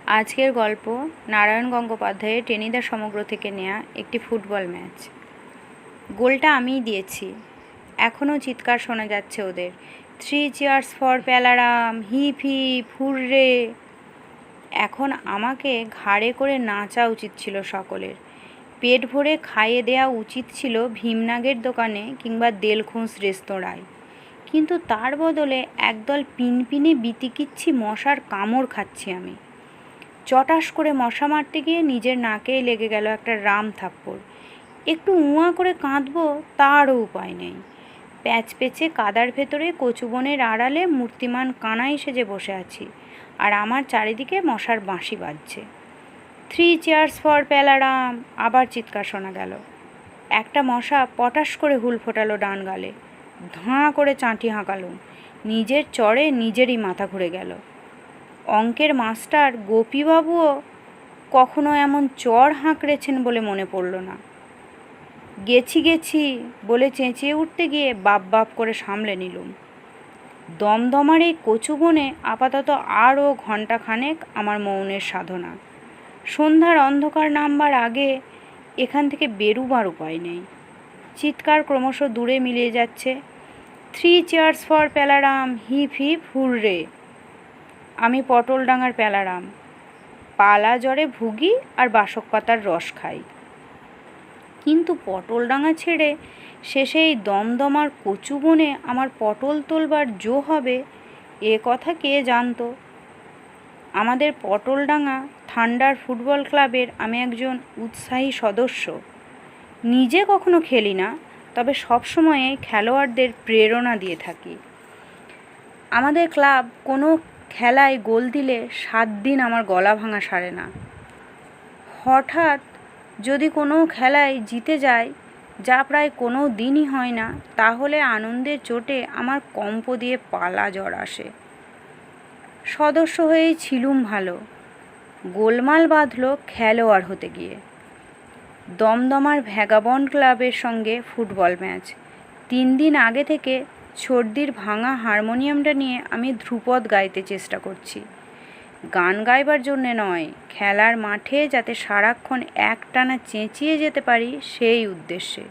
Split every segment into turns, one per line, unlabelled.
আজকের গল্প নারায়ণ গঙ্গোপাধ্যায়ের টেনিদা সমগ্র থেকে নেয়া একটি ফুটবল ম্যাচ। গোলটা আমিই দিয়েছি। এখনও চিৎকার শোনা যাচ্ছে ওদের, 3 cheers for Palaram, hip hip hurray. এখন আমাকে ঘাড়ে করে নাচা উচিত ছিল সকলের, পেট ভরে খাইয়ে দেওয়া উচিত ছিল ভীমনাগের দোকানে কিংবা দেলখুঁস রেস্তোরাঁয়, কিন্তু তার বদলে একদল পিনপিনে বিতিকিচ্ছি মশার কামড় খাচ্ছি আমি। চটাস করে মশা মারতে গিয়ে নিজের নাকেই লেগে গেল একটা রাম থাপ্পড়। একটু উঁয়া করে কাঁদবো তারও উপায় নেই। প্যাচ পেঁচে কাদার ভেতরে কচুবনের আড়ালে মূর্তিমান কানাই সেজে বসে আছি, আর আমার চারিদিকে মশার বাঁশি বাজছে। 3 চিয়ার্স ফর প্যালারাম, আবার চিৎকার শোনা গেল। একটা মশা পটাশ করে হুল ফোটালো ডান গালে, ধাঁ করে চাঁটি হাঁকালুম। নিজের চড়ে নিজেরই মাথা ঘুরে গেল। অঙ্কের মাস্টার গোপীবাবুও কখনো এমন চড় হাঁকড়েছেন বলে মনে পড়ল না। গেছি গেছি বলে চেঁচিয়ে উঠতে গিয়ে বাপ বাপ করে সামলে নিলুম। দমদমার এই কচুবনে আপাতত আরও ঘণ্টাখানেক আমার মৌনের সাধনা। সন্ধ্যার অন্ধকার নামবার আগে এখান থেকে বেরুবার উপায় নেই। চিৎকার ক্রমশ দূরে মিলিয়ে যাচ্ছে, 3 cheers for Palaram, hip hip hurray. আমি পটলডাঙার প্যালারাম, পালা জ্বরে ভুগি আর বাসক পাতার রস খাই, কিন্তু পটলডাঙা ছেড়ে শেষে এই দমদমার কচুবনে আমার পটল তোলবার জো হবে এ কথা কে জানতো। আমাদের পটলডাঙা থান্ডার ফুটবল ক্লাবের আমি একজন উৎসাহী সদস্য। নিজে কখনো খেলি না, তবে সবসময়ে খেলোয়াড়দের প্রেরণা দিয়ে থাকি। আমাদের ক্লাব কোনো খেলায় গোল দিলে 7 দিন আমার গলা ভাঙা সারে না। হঠাৎ যদি কোনো খেলায় জিতে যায়, যা প্রায় কোনো দিনই হয় না, তাহলে আনন্দের চোটে আমার কম্প দিয়ে পালা জ্বর আসে। সদস্য হয়েই ছিলুম ভালো, গোলমাল বাঁধল খেলোয়াড় হতে গিয়ে। দমদমার ভ্যাগাবন্ড ক্লাবের সঙ্গে ফুটবল ম্যাচ। 3 দিন আগে থেকে সর্দির ভাঙা হারমোনিয়ামটা নিয়ে আমি ধ্রুপদ গাইতে চেষ্টা করছি। গান গাইবার জন্যে নয়, খেলার মাঠে যাতে সারাক্ষণ একটানা চেঁচিয়ে যেতে পারি সেই উদ্দেশ্যে।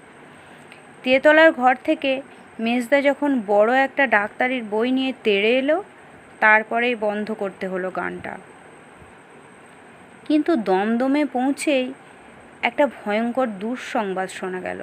তেতলার ঘর থেকে মেজদা যখন বড় একটা ডাক্তারির বই নিয়ে তেড়ে এলো, তারপরেই বন্ধ করতে হলো গানটা। কিন্তু দমদমে পৌঁছেই একটা ভয়ঙ্কর দুঃসংবাদ শোনা গেল।